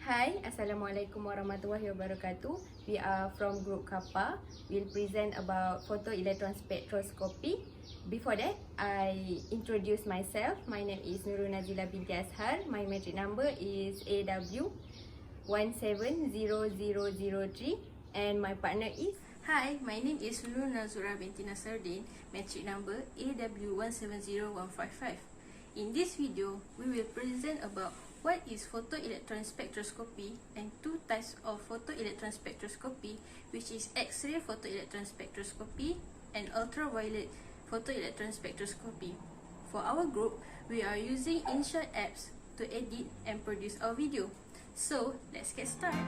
Hi, Assalamualaikum warahmatullahi wabarakatuh. We are from Group Kappa. We'll present about photoelectron spectroscopy. Before that, I introduce myself. My name is Nurul Nazila binti Ashar. My metric number is AW170003 and my partner is. Hi, my name is Nurul Nazura binti Nasruddin, metric number AW170155. In this video, we will present about what is photoelectron spectroscopy and two types of photoelectron spectroscopy, which is X-ray photoelectron spectroscopy and ultraviolet photoelectron spectroscopy. For our group, we are using InShot apps to edit and produce our video. So, let's get started.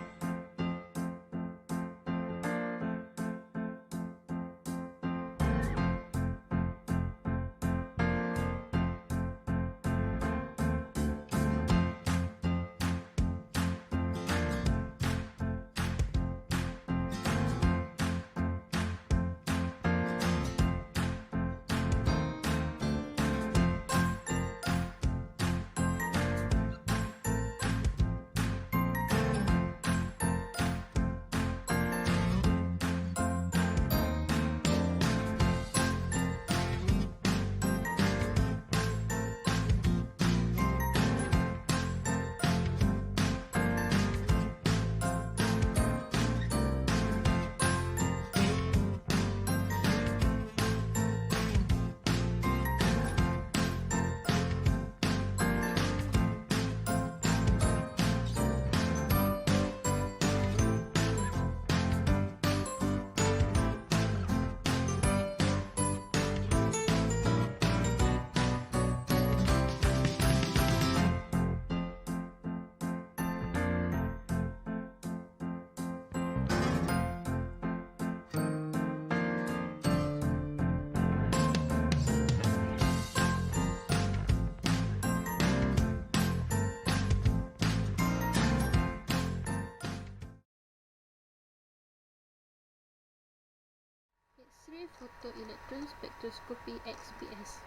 X-ray photoelectron spectroscopy (XPS).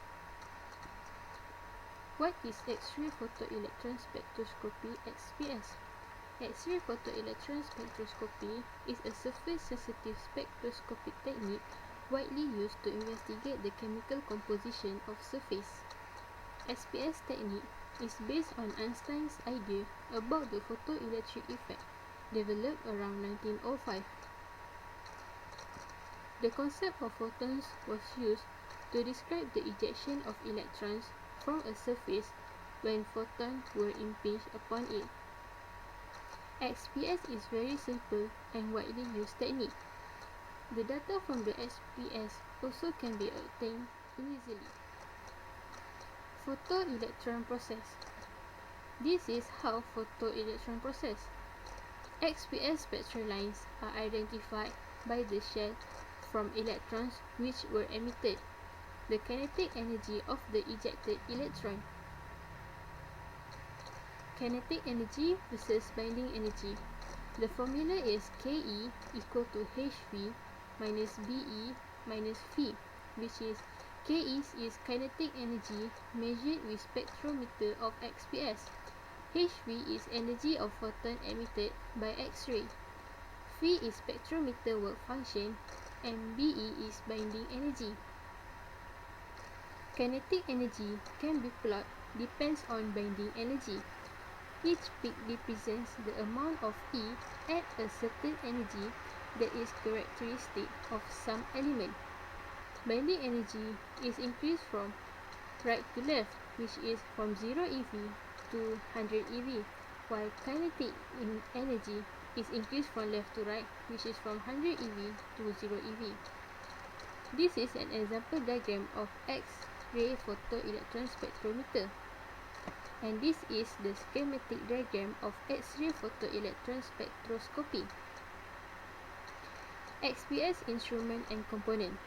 What is X-ray photoelectron spectroscopy (XPS)? X-ray photoelectron spectroscopy is a surface-sensitive spectroscopic technique widely used to investigate the chemical composition of surface. XPS technique is based on Einstein's idea about the photoelectric effect, developed around 1905. The concept of photons was used to describe the ejection of electrons from a surface when photons were impinged upon it. XPS is very simple and widely used technique. The data from the XPS also can be obtained easily. Photoelectron process. This is how photoelectron process. XPS spectral lines are identified by the shell from electrons which were emitted, the kinetic energy of the ejected electron. Kinetic energy versus binding energy. The formula is Ke equal to Hv minus Be minus Phi, which is Ke is kinetic energy measured with spectrometer of XPS. Hv is energy of photon emitted by X-ray. Phi is spectrometer work function and Be is binding energy. Kinetic energy can be plotted depends on binding energy. Each peak represents the amount of E at a certain energy that is characteristic of some element. Binding energy is increased from right to left, which is from 0 eV to 100 eV, while kinetic energy is increased from left to right, which is from 100 eV to 0 eV. This is an example diagram of X-ray photoelectron spectrometer, and this is the schematic diagram of X-ray photoelectron spectroscopy. XPS instrument and component.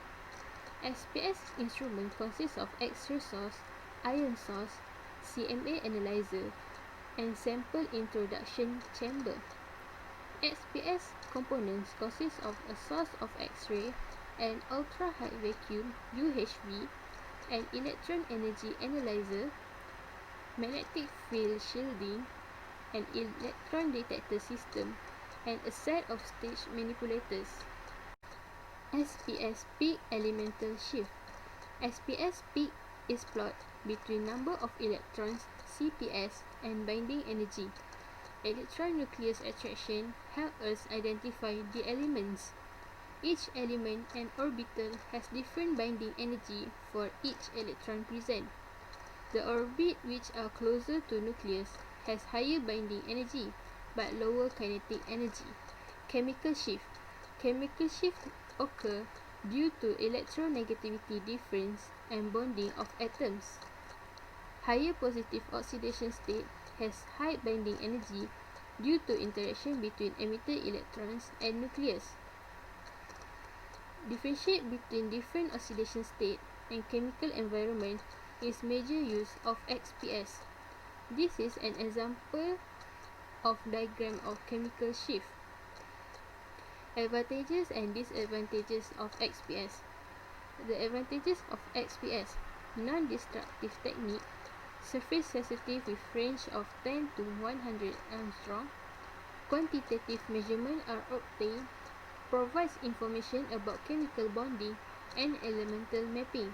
XPS instrument consists of X-ray source, ion source, CMA analyzer, and sample introduction chamber. XPS components consist of a source of X-ray and ultra-high vacuum UHV, an electron energy analyzer, magnetic field shielding, an electron detector system, and a set of stage manipulators. SPS peak elemental shift. SPS peak is plot between number of electrons, CPS, and binding energy. Electron nucleus attraction help us identify the elements. Each element and orbital has different binding energy for each electron present. The orbit which are closer to nucleus has higher binding energy but lower kinetic energy. Chemical shift. Chemical shift occur due to electronegativity difference and bonding of atoms. Higher positive oxidation state has high binding energy due to interaction between emitted electrons and nucleus. Differentiate between different oxidation state and chemical environment is major use of XPS. This is an example of diagram of chemical shift. Advantages and disadvantages of XPS. The advantages of XPS: non-destructive technique, surface sensitive with range of 10 to 100 angstrom, quantitative measurements are obtained, provides information about chemical bonding and elemental mapping.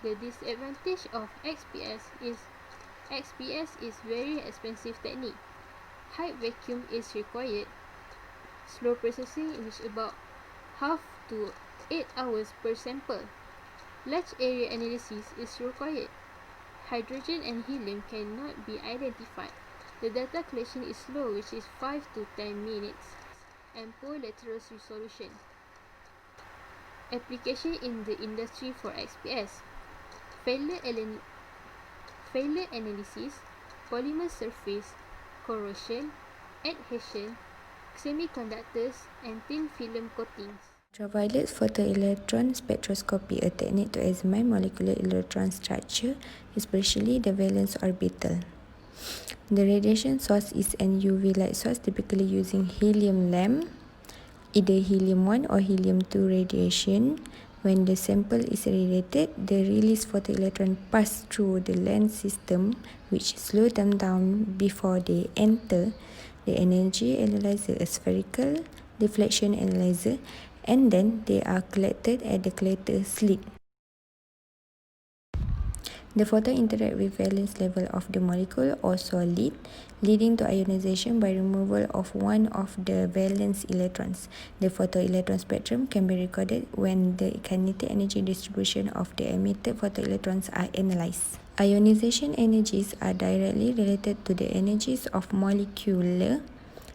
The disadvantage of XPS is very expensive technique. High vacuum is required. Slow processing is about half to 8 hours per sample. Large area analysis is required. Hydrogen and helium cannot be identified. The data collection is slow, which is 5 to 10 minutes, and poor lateral resolution. Application in the industry for XPS: failure analysis, polymer surface, corrosion, adhesion, semiconductors, and thin film coatings. Ultraviolet photoelectron spectroscopy, a technique to examine molecular electron structure, especially the valence orbital. The radiation source is an UV light source, typically using helium lamp, either helium-1 or helium-2 radiation. When the sample is irradiated, the released photoelectron pass through the lens system, which slows them down before they enter the energy analyzer, a spherical deflection analyzer, and then they are collected at the collector slit. The photon interact with valence level of the molecule or solid, leading to ionization by removal of one of the valence electrons. The photoelectron spectrum can be recorded when the kinetic energy distribution of the emitted photoelectrons are analyzed. Ionization energies are directly related to the energies of molecular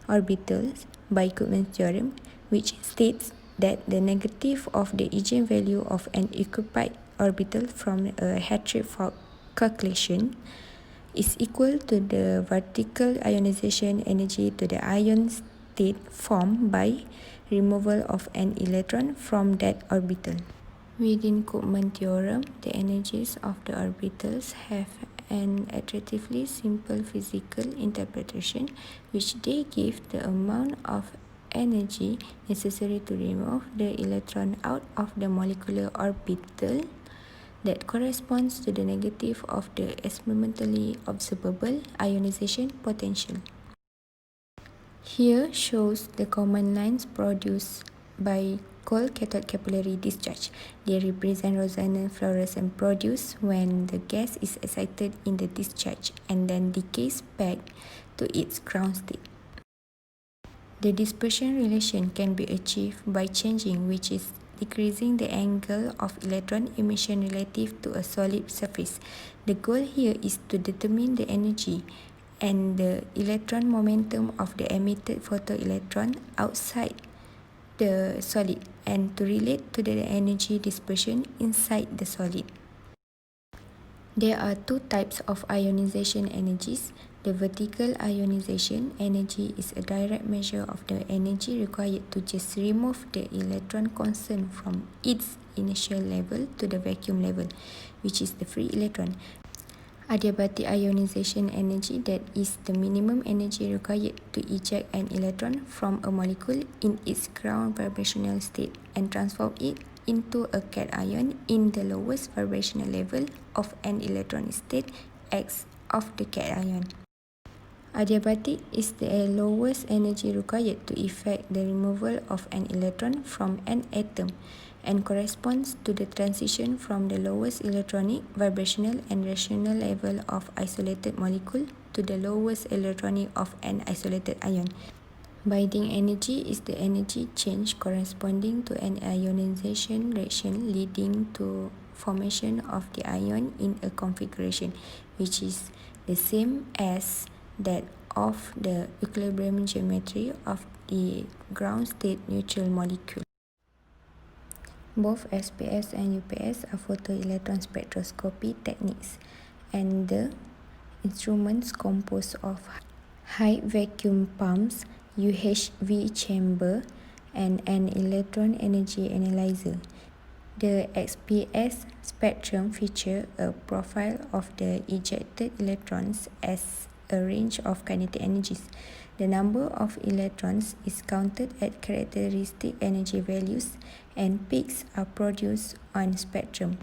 orbitals by Goodman's theorem, which states that the negative of the eigenvalue of an occupied orbital from a Hartree calculation is equal to the vertical ionization energy to the ion state formed by removal of an electron from that orbital. Within Goodman theorem, the energies of the orbitals have an attractively simple physical interpretation, which they give the amount of energy necessary to remove the electron out of the molecular orbital that corresponds to the negative of the experimentally observable ionization potential. Here shows the common lines produced by cold cathode capillary discharge. They represent resonant fluorescence produced when the gas is excited in the discharge and then decays back to its ground state. The dispersion relation can be achieved by changing, which is decreasing the angle of electron emission relative to a solid surface. The goal here is to determine the energy and the electron momentum of the emitted photoelectron outside the solid and to relate to the energy dispersion inside the solid. There are two types of ionization energies. The vertical ionization energy is a direct measure of the energy required to just remove the electron concerned from its initial level to the vacuum level, which is the free electron. Adiabatic ionization energy, that is the minimum energy required to eject an electron from a molecule in its ground vibrational state and transform it into a cation in the lowest vibrational level of an electronic state X of the cation. Adiabatic is the lowest energy required to effect the removal of an electron from an atom and corresponds to the transition from the lowest electronic, vibrational and rational level of isolated molecule to the lowest electronic of an isolated ion. Binding energy is the energy change corresponding to an ionization reaction leading to formation of the ion in a configuration which is the same as that of the equilibrium geometry of the ground state neutral molecule. Both SPS and UPS are photoelectron spectroscopy techniques, and the instruments composed of high vacuum pumps, UHV chamber, and an electron energy analyzer. The XPS spectrum features a profile of the ejected electrons as a range of kinetic energies. The number of electrons is counted at characteristic energy values, and peaks are produced on spectrum.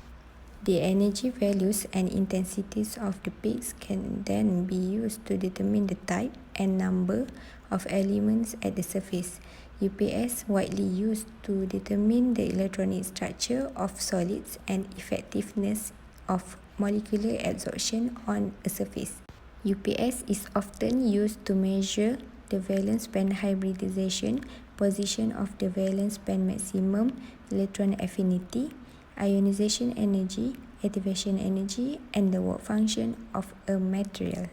The energy values and intensities of the peaks can then be used to determine the type and number of elements at the surface. UPS widely used to determine the electronic structure of solids and effectiveness of molecular adsorption on a surface. UPS is often used to measure the valence band hybridization, position of the valence band maximum, electron affinity, ionization energy, activation energy, and the work function of a material.